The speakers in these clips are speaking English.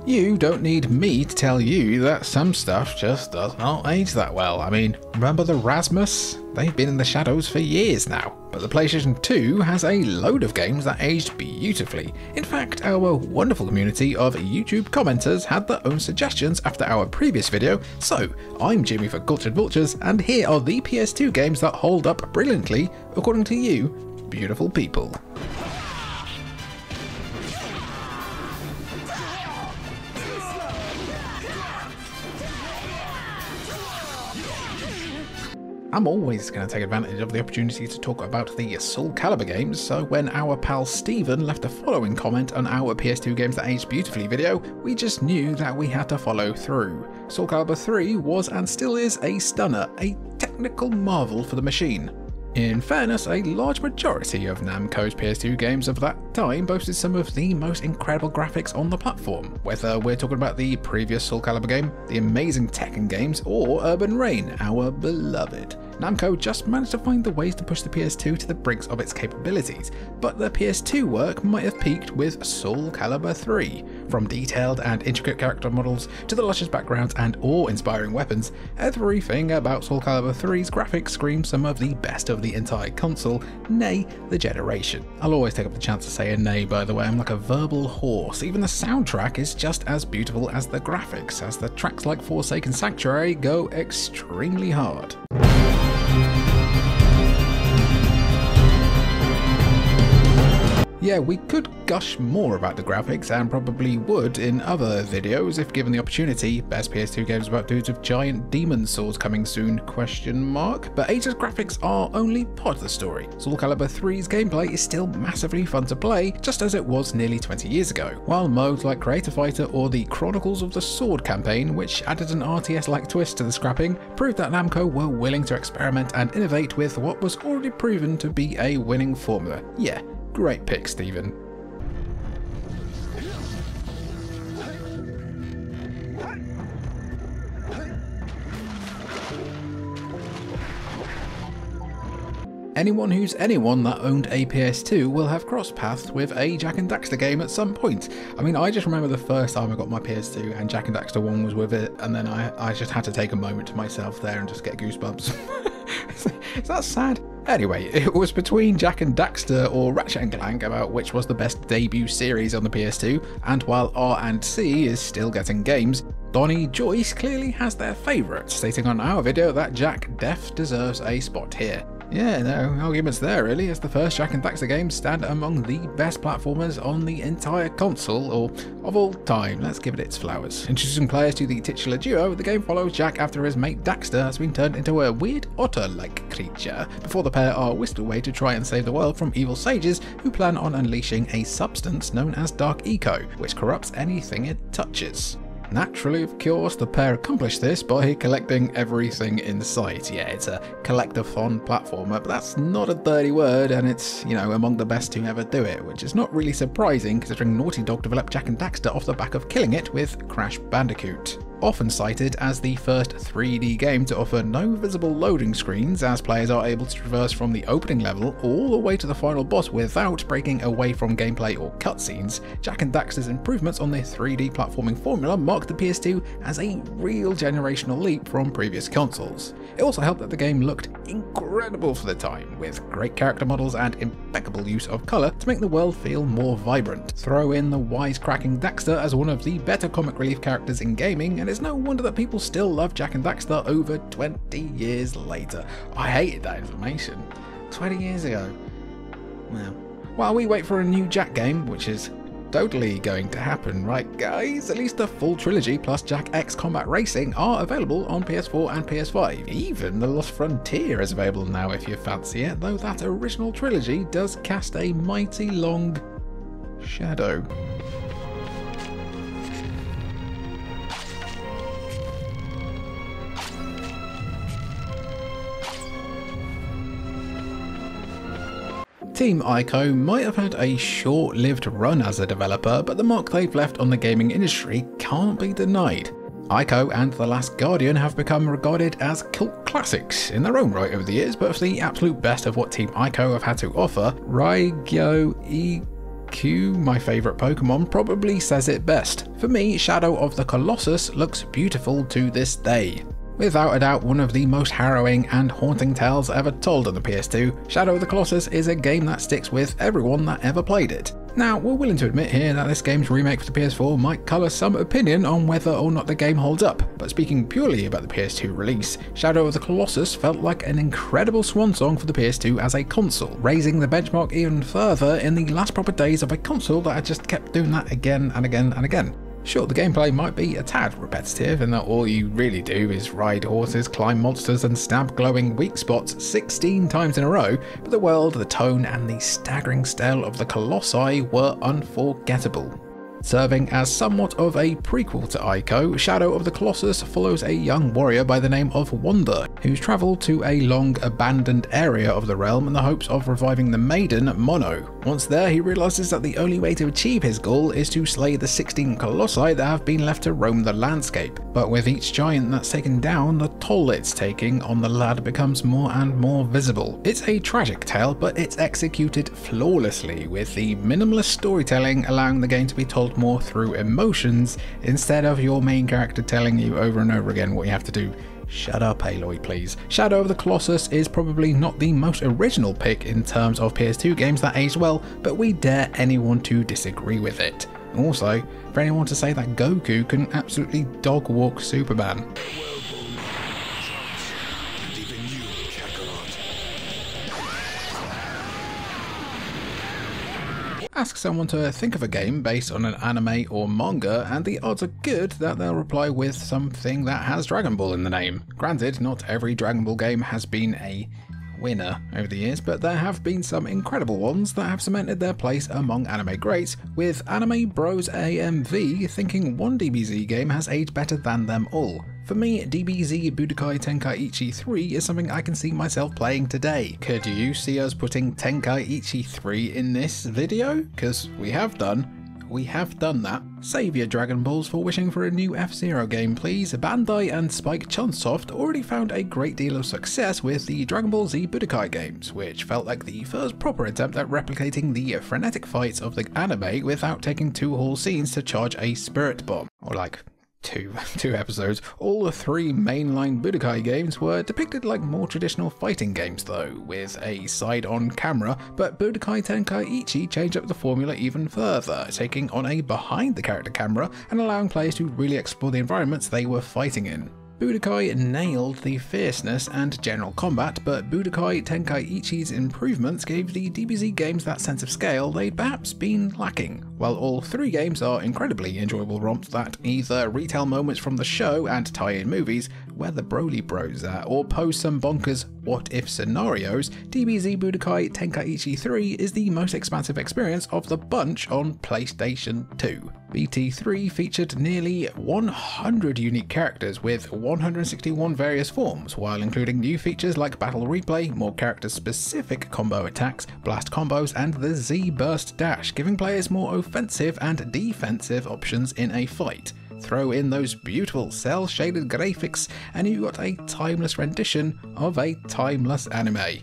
You don't need me to tell you that some stuff just does not age that well. I mean, remember the Rasmus? They've been in the shadows for years now. But the PlayStation 2 has a load of games that aged beautifully. In fact, our wonderful community of YouTube commenters had their own suggestions after our previous video. So, I'm Jimmy for Cultured Vultures, and here are the PS2 games that hold up brilliantly, according to you, beautiful people. I'm always going to take advantage of the opportunity to talk about the Soul Calibur games, so when our pal Steven left the following comment on our PS2 games that aged beautifully video, we just knew that we had to follow through. Soul Calibur 3 was and still is a stunner, a technical marvel for the machine. In fairness, a large majority of Namco's PS2 games of that time boasted some of the most incredible graphics on the platform, whether we're talking about the previous Soul Calibur game, the amazing Tekken games, or Urban Reign, our beloved. Namco just managed to find the ways to push the PS2 to the brinks of its capabilities, but the PS2 work might have peaked with Soul Calibur 3. From detailed and intricate character models to the luscious backgrounds and awe-inspiring weapons, everything about Soul Calibur 3's graphics screams some of the best of the entire console, nay, the generation. I'll always take up the chance to say a nay, by the way. I'm like a verbal horse. Even the soundtrack is just as beautiful as the graphics, as the tracks like Forsaken Sanctuary go extremely hard. Yeah, we could gush more about the graphics, and probably would in other videos if given the opportunity. Best PS2 games about dudes with giant demon swords coming soon, ? But ageless graphics are only part of the story. Soul Calibur 3's gameplay is still massively fun to play, just as it was nearly 20 years ago, while modes like Creator Fighter or the Chronicles of the Sword campaign, which added an RTS-like twist to the scrapping, proved that Namco were willing to experiment and innovate with what was already proven to be a winning formula. Yeah. Great pick, Steven. Anyone who's anyone that owned a PS2 will have crossed paths with a Jak and Daxter game at some point. I mean, I just remember the first time I got my PS2 and Jak and Daxter 1 was with it, and then I just had to take a moment to myself there and just get goosebumps. Is that sad? Anyway, it was between Jak and Daxter or Ratchet & Clank about which was the best debut series on the PS2, and while R&C is still getting games, Donnie Joyce clearly has their favourite, stating on our video that Jak def deserves a spot here. Yeah, no arguments there really, as the first Jak and Daxter games stand among the best platformers on the entire console, or of all time. Let's give it its flowers. Introducing players to the titular duo, the game follows Jak after his mate Daxter has been turned into a weird otter-like creature, before the pair are whisked away to try and save the world from evil sages who plan on unleashing a substance known as Dark Eco, which corrupts anything it touches. Naturally, of course, the pair accomplish this by collecting everything in sight. Yeah, it's a collectathon platformer, but that's not a dirty word, and it's, you know, among the best to ever do it, which is not really surprising considering Naughty Dog developed Jak and Daxter off the back of killing it with Crash Bandicoot. Often cited as the first 3D game to offer no visible loading screens, as players are able to traverse from the opening level all the way to the final boss without breaking away from gameplay or cutscenes, Jak and Daxter's improvements on the 3D platforming formula marked the PS2 as a real generational leap from previous consoles. It also helped that the game looked incredible for the time, with great character models and impeccable use of colour to make the world feel more vibrant. Throw in the wisecracking Daxter as one of the better comic relief characters in gaming, and it's no wonder that people still love Jak and Daxter over 20 years later. I hated that information. 20 years ago. Well, while we wait for a new Jak game, which is totally going to happen, right guys? At least the full trilogy plus Jak X Combat Racing are available on PS4 and PS5. Even The Lost Frontier is available now if you fancy it, though that original trilogy does cast a mighty long shadow. Team Ico might have had a short-lived run as a developer, but the mark they've left on the gaming industry can't be denied. Ico and The Last Guardian have become regarded as cult classics in their own right over the years, but for the absolute best of what Team Ico have had to offer, Raigyo Raikou, my favourite Pokemon, probably says it best. For me, Shadow of the Colossus looks beautiful to this day. Without a doubt, one of the most harrowing and haunting tales ever told on the PS2, Shadow of the Colossus is a game that sticks with everyone that ever played it. Now, we're willing to admit here that this game's remake for the PS4 might colour some opinion on whether or not the game holds up, but speaking purely about the PS2 release, Shadow of the Colossus felt like an incredible swan song for the PS2 as a console, raising the benchmark even further in the last proper days of a console that had just kept doing that again and again and again. Sure, the gameplay might be a tad repetitive in that all you really do is ride horses, climb monsters and stab glowing weak spots 16 times in a row, but the world, the tone and the staggering scale of the Colossi were unforgettable. Serving as somewhat of a prequel to Ico, Shadow of the Colossus follows a young warrior by the name of Wander, who's travelled to a long abandoned area of the realm in the hopes of reviving the maiden Mono. Once there, he realises that the only way to achieve his goal is to slay the 16 Colossi that have been left to roam the landscape. But with each giant that's taken down, the toll it's taking on the lad becomes more and more visible. It's a tragic tale, but it's executed flawlessly, with the minimalist storytelling allowing the game to be told more through emotions instead of your main character telling you over and over again what you have to do. Shut up, Aloy, please. Shadow of the Colossus is probably not the most original pick in terms of PS2 games that aged well, but we dare anyone to disagree with it. Also, for anyone to say that Goku can absolutely dog walk Superman. Ask someone to think of a game based on an anime or manga and the odds are good that they'll reply with something that has Dragon Ball in the name. Granted, not every Dragon Ball game has been a winner over the years, but there have been some incredible ones that have cemented their place among anime greats, with Anime Bros AMV thinking one DBZ game has aged better than them all. For me, DBZ Budokai Tenkaichi 3 is something I can see myself playing today. Could you see us putting Tenkaichi 3 in this video? Because we have done that. Save your Dragon Balls for wishing for a new F-Zero game, please. Bandai and Spike Chunsoft already found a great deal of success with the Dragon Ball Z Budokai games, which felt like the first proper attempt at replicating the frenetic fights of the anime without taking 2 whole scenes to charge a spirit bomb. Or like two episodes. All the 3 mainline Budokai games were depicted like more traditional fighting games though, with a side-on camera, but Budokai Tenkaichi changed up the formula even further, taking on a behind-the-character camera and allowing players to really explore the environments they were fighting in. Budokai nailed the fierceness and general combat, but Budokai Tenkaichi's improvements gave the DBZ games that sense of scale they'd perhaps been lacking. While all 3 games are incredibly enjoyable romps that either retell moments from the show and tie-in movies, where the Broly Bros at, or pose some bonkers what-if scenarios, DBZ Budokai Tenkaichi 3 is the most expansive experience of the bunch on PlayStation 2. BT3 featured nearly 100 unique characters with 161 various forms, while including new features like Battle Replay, more character-specific combo attacks, blast combos, and the Z-Burst Dash, giving players more offensive and defensive options in a fight. Throw in those beautiful cel-shaded graphics and you got a timeless rendition of a timeless anime.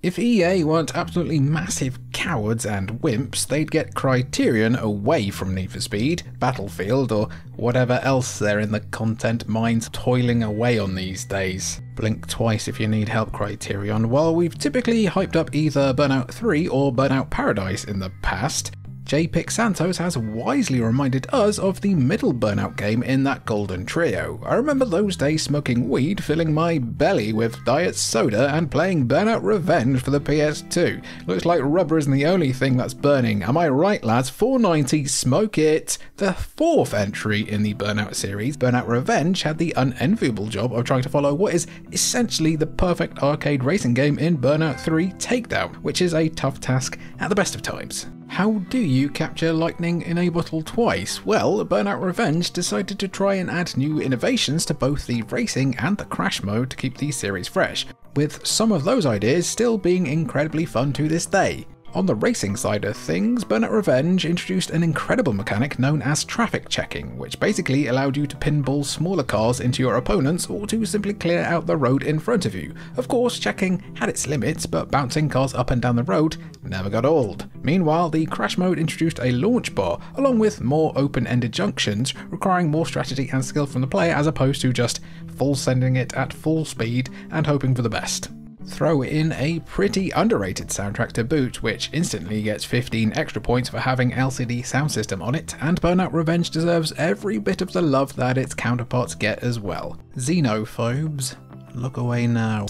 If EA weren't absolutely massive cowards and wimps, they'd get Criterion away from Need for Speed, Battlefield, or whatever else they're in the content mines toiling away on these days. Blink twice if you need help, Criterion. While we've typically hyped up either Burnout 3 or Burnout Paradise in the past, J-Pic Santos has wisely reminded us of the middle Burnout game in that golden trio. I remember those days smoking weed, filling my belly with diet soda and playing Burnout Revenge for the PS2. Looks like rubber isn't the only thing that's burning. Am I right, lads? 490, smoke it! The 4th entry in the Burnout series, Burnout Revenge had the unenviable job of trying to follow what is essentially the perfect arcade racing game in Burnout 3 Takedown, which is a tough task at the best of times. How do you capture lightning in a bottle twice? Well, Burnout Revenge decided to try and add new innovations to both the racing and the crash mode to keep the series fresh, with some of those ideas still being incredibly fun to this day. On the racing side of things, Burnout Revenge introduced an incredible mechanic known as traffic checking, which basically allowed you to pinball smaller cars into your opponents or to simply clear out the road in front of you. Of course, checking had its limits, but bouncing cars up and down the road never got old. Meanwhile, the crash mode introduced a launch bar, along with more open-ended junctions, requiring more strategy and skill from the player as opposed to just full sending it at full speed and hoping for the best. Throw in a pretty underrated soundtrack to boot, which instantly gets 15 extra points for having LCD sound system on it, and Burnout Revenge deserves every bit of the love that its counterparts get as well. Xenophobes, look away now.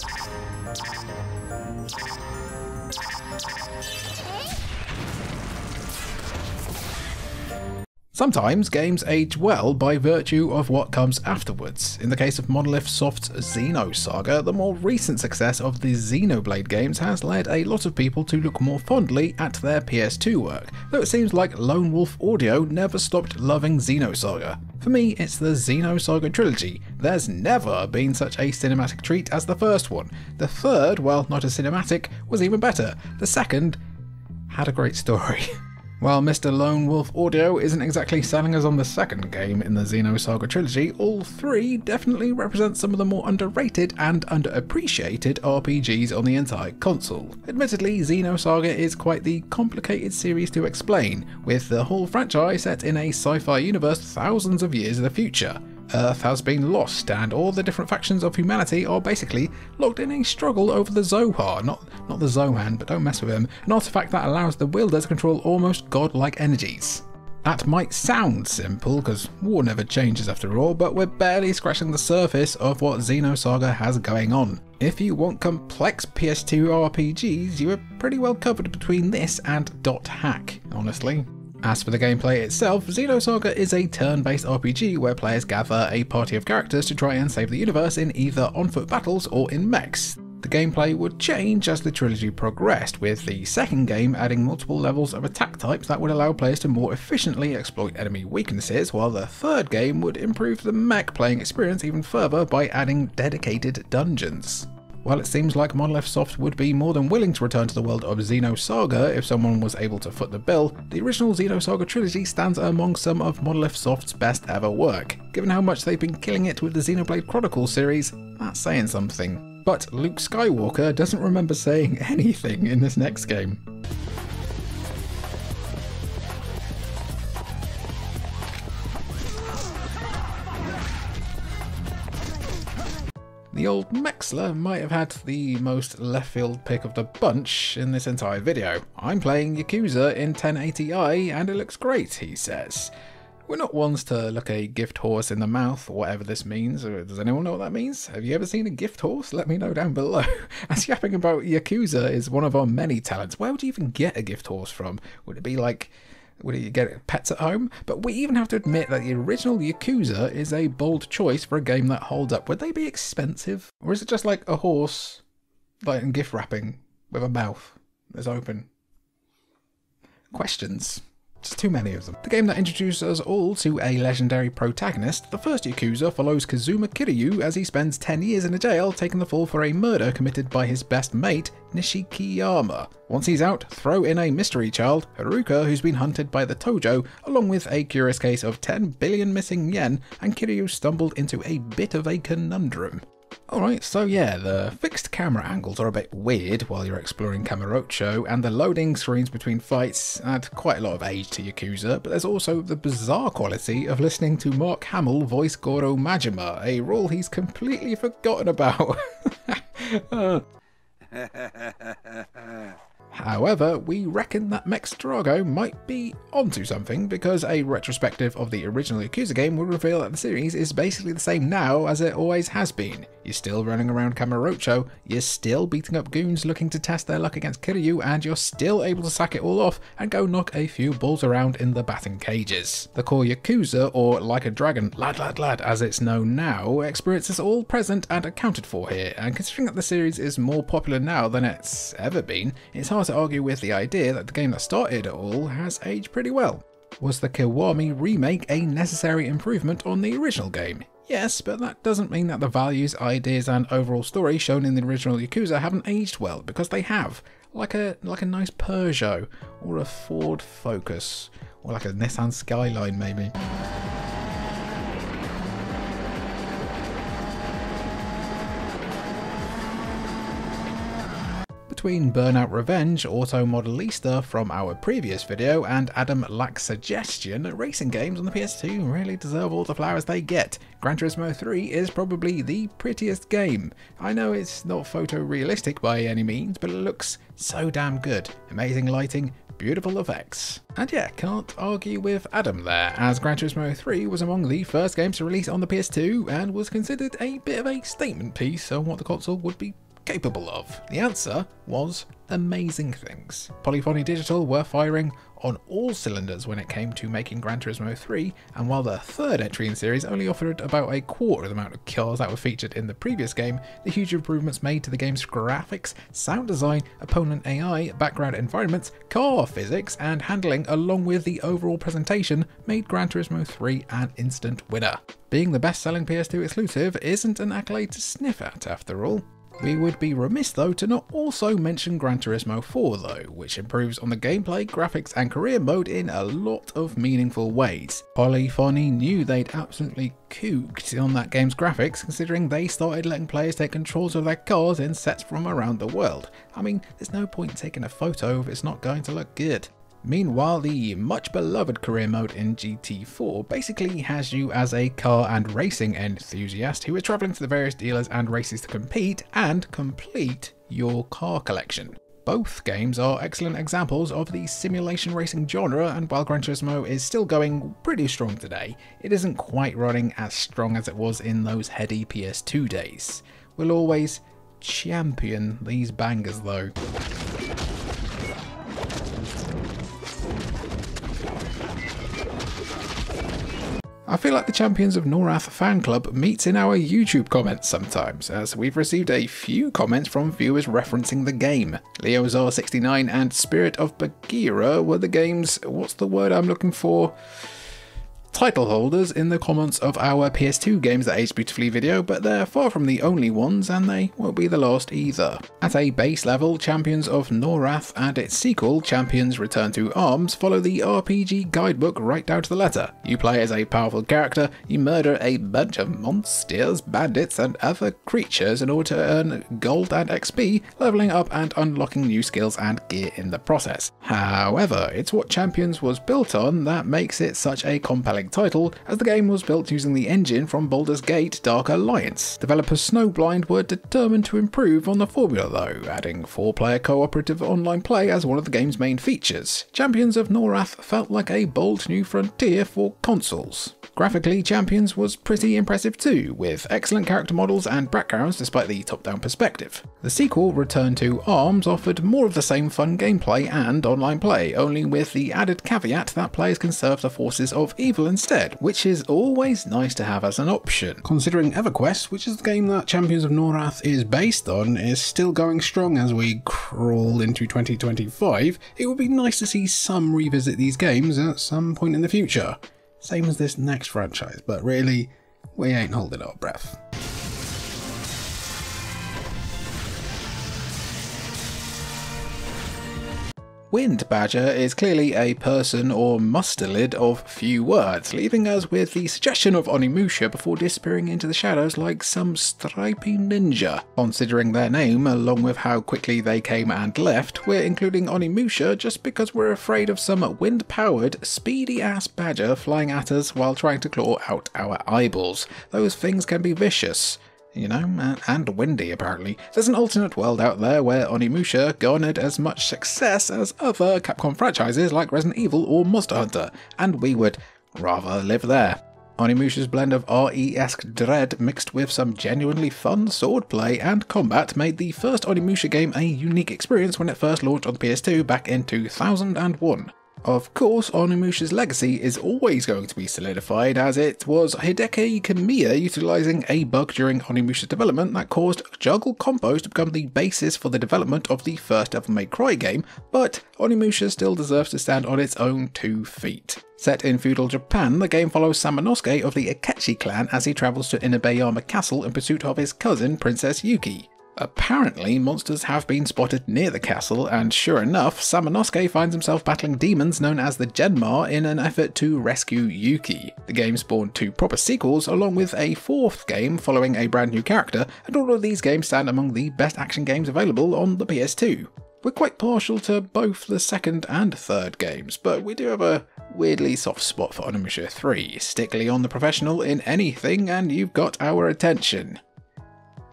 Sometimes games age well by virtue of what comes afterwards. In the case of Monolith Soft's Xenosaga, the more recent success of the Xenoblade games has led a lot of people to look more fondly at their PS2 work, though it seems like Lone Wolf Audio never stopped loving Xenosaga. For me, it's the Xenosaga trilogy. There's never been such a cinematic treat as the first one. The third, while not as cinematic, was even better. The second had a great story. While Mr. Lone Wolf Audio isn't exactly selling us on the second game in the Xenosaga trilogy, all three definitely represent some of the more underrated and underappreciated RPGs on the entire console. Admittedly, Xenosaga is quite the complicated series to explain, with the whole franchise set in a sci-fi universe thousands of years in the future. Earth has been lost, and all the different factions of humanity are basically locked in a struggle over the Zohar, not the Zohan, but don't mess with him, an artifact that allows the wielder to control almost godlike energies. That might sound simple, because war never changes after all, but we're barely scratching the surface of what Xenosaga has going on. If you want complex PS2 RPGs, you are pretty well covered between this and Dot Hack, honestly. As for the gameplay itself, Xenosaga is a turn-based RPG where players gather a party of characters to try and save the universe in either on-foot battles or in mechs. The gameplay would change as the trilogy progressed, with the second game adding multiple levels of attack types that would allow players to more efficiently exploit enemy weaknesses, while the third game would improve the mech playing experience even further by adding dedicated dungeons. While it seems like Monolith Soft would be more than willing to return to the world of Xenosaga if someone was able to foot the bill, the original Xenosaga trilogy stands among some of Monolith Soft's best ever work. Given how much they've been killing it with the Xenoblade Chronicles series, that's saying something. But Luke Skywalker doesn't remember saying anything in this next game. The old Mexler might have had the most left field pick of the bunch in this entire video. I'm playing Yakuza in 1080i and it looks great, he says. We're not ones to look a gift horse in the mouth, or whatever this means. Does anyone know what that means? Have you ever seen a gift horse? Let me know down below. As yapping about Yakuza is one of our many talents, where would you even get a gift horse from? Would it be like... would you get pets at home? But we even have to admit that the original Yakuza is a bold choice for a game that holds up. Would they be expensive? Or is it just like a horse, like in gift wrapping, with a mouth that's open? Questions. Just too many of them. The game that introduces us all to a legendary protagonist, the first Yakuza follows Kazuma Kiryu as he spends 10 years in a jail taking the fall for a murder committed by his best mate, Nishikiyama. Once he's out, throw in a mystery child, Haruka, who's been hunted by the Tojo, along with a curious case of 10 billion missing yen, and Kiryu stumbled into a bit of a conundrum. Alright, so yeah, the fixed camera angles are a bit weird while you're exploring Kamurocho, and the loading screens between fights add quite a lot of age to Yakuza, but there's also the bizarre quality of listening to Mark Hamill voice Goro Majima, a role he's completely forgotten about. However, we reckon that Mex Drago might be onto something, because a retrospective of the original Yakuza game would reveal that the series is basically the same now as it always has been. You're still running around Kamurocho, you're still beating up goons looking to test their luck against Kiryu, and you're still able to sack it all off and go knock a few balls around in the batting cages. The core Yakuza, or Like a Dragon, lad as it's known now, experience is all present and accounted for here, and considering that the series is more popular now than it's ever been, it's hard to argue with the idea that the game that started it all has aged pretty well. Was the Kiwami remake a necessary improvement on the original game? Yes, but that doesn't mean that the values, ideas and overall story shown in the original Yakuza haven't aged well, because they have. like a nice Peugeot or a Ford Focus or like a Nissan Skyline maybe. Between Burnout Revenge, Auto Modelista from our previous video, and Adam Lacks Suggestion, racing games on the PS2 really deserve all the flowers they get. Gran Turismo 3 is probably the prettiest game. I know it's not photorealistic by any means, but it looks so damn good. Amazing lighting, beautiful effects. And yeah, can't argue with Adam there, as Gran Turismo 3 was among the first games to release on the PS2 and was considered a bit of a statement piece on what the console would be capable of. The answer was amazing things. Polyphony Digital were firing on all cylinders when it came to making Gran Turismo 3, and while the third entry in the series only offered about a quarter of the amount of cars that were featured in the previous game, the huge improvements made to the game's graphics, sound design, opponent AI, background environments, car physics, and handling, along with the overall presentation, made Gran Turismo 3 an instant winner. Being the best-selling PS2 exclusive isn't an accolade to sniff at, after all. We would be remiss though to not also mention Gran Turismo 4 though, which improves on the gameplay, graphics and career mode in a lot of meaningful ways. Polyphony knew they'd absolutely cooked on that game's graphics, considering they started letting players take controls of their cars in sets from around the world. I mean, there's no point taking a photo if it's not going to look good. Meanwhile, the much beloved career mode in GT4 basically has you as a car and racing enthusiast who is travelling to the various dealers and races to compete and complete your car collection. Both games are excellent examples of the simulation racing genre, and while Gran Turismo is still going pretty strong today, it isn't quite running as strong as it was in those heady PS2 days. We'll always champion these bangers though. I feel like the Champions of Norath fan club meets in our YouTube comments sometimes, as we've received a few comments from viewers referencing the game. Leozar69 and Spirit of Bagheera were the game's, what's the word I'm looking for? Title holders in the comments of our PS2 Games That Age Beautifully video, but they're far from the only ones, and they won't be the last either. At a base level, Champions of Norath and its sequel, Champions Return to Arms, follow the RPG guidebook right down to the letter. You play as a powerful character, you murder a bunch of monsters, bandits and other creatures in order to earn gold and XP, leveling up and unlocking new skills and gear in the process. However, it's what Champions was built on that makes it such a compelling title, as the game was built using the engine from Baldur's Gate Dark Alliance. Developers Snowblind were determined to improve on the formula though, adding 4-player cooperative online play as one of the game's main features. Champions of Norath felt like a bold new frontier for consoles. Graphically, Champions was pretty impressive too, with excellent character models and backgrounds despite the top-down perspective. The sequel, Return to Arms, offered more of the same fun gameplay and online play, only with the added caveat that players can serve the forces of evil instead, which is always nice to have as an option. Considering EverQuest, which is the game that Champions of Norath is based on, is still going strong as we crawl into 2025, it would be nice to see some revisit these games at some point in the future. Same as this next franchise, but really, we ain't holding our breath. Wind Badger is clearly a person or mustelid of few words, leaving us with the suggestion of Onimusha before disappearing into the shadows like some stripy ninja. Considering their name, along with how quickly they came and left, we're including Onimusha just because we're afraid of some wind-powered, speedy-ass badger flying at us while trying to claw out our eyeballs. Those things can be vicious. You know, and windy apparently. There's an alternate world out there where Onimusha garnered as much success as other Capcom franchises like Resident Evil or Monster Hunter, and we would rather live there. Onimusha's blend of RE-esque dread mixed with some genuinely fun swordplay and combat made the first Onimusha game a unique experience when it first launched on the PS2 back in 2001. Of course, Onimusha's legacy is always going to be solidified, as it was Hideki Kamiya utilising a bug during Onimusha's development that caused Juggle Combos to become the basis for the development of the first Devil May Cry game, but Onimusha still deserves to stand on its own 2 feet. Set in feudal Japan, the game follows Samanosuke of the Akechi clan as he travels to Inabayama Castle in pursuit of his cousin, Princess Yuki. Apparently, monsters have been spotted near the castle, and sure enough, Samanosuke finds himself battling demons known as the Genmar in an effort to rescue Yuki. The game spawned 2 proper sequels, along with a 4th game following a brand new character, and all of these games stand among the best action games available on the PS2. We're quite partial to both the 2nd and 3rd games, but we do have a weirdly soft spot for Onimusha 3. Stick Leon the Professional in anything and you've got our attention.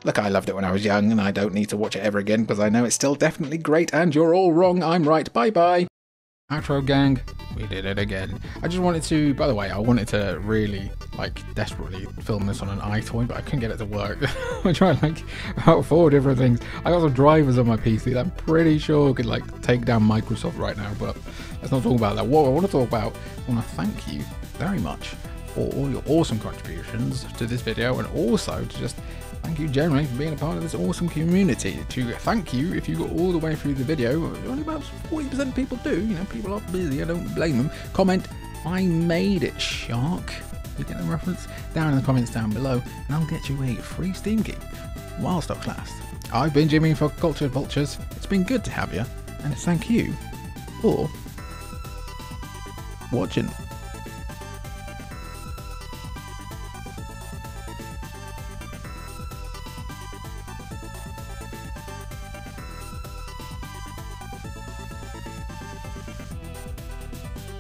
Look, I loved it when I was young, and I don't need to watch it ever again because I know it's still definitely great, and you're all wrong, I'm right, bye bye! Outro gang, we did it again. I just wanted to, by the way, I wanted to really, desperately film this on an iToy, but I couldn't get it to work. I tried, about 4 different things. I got some drivers on my PC that I'm pretty sure could, take down Microsoft right now, but let's not talk about that. What I want to talk about, I want to thank you very much for all your awesome contributions to this video, and also to just thank you generally for being a part of this awesome community. To thank you, if you got all the way through the video, only about 40% of people do, people are busy, I don't blame them. Comment, I made it, shark. You get the reference? Down in the comments down below, and I'll get you a free Steam key while stocks last. I've been Jimmy for Cultured Vultures. It's been good to have you, and thank you for watching.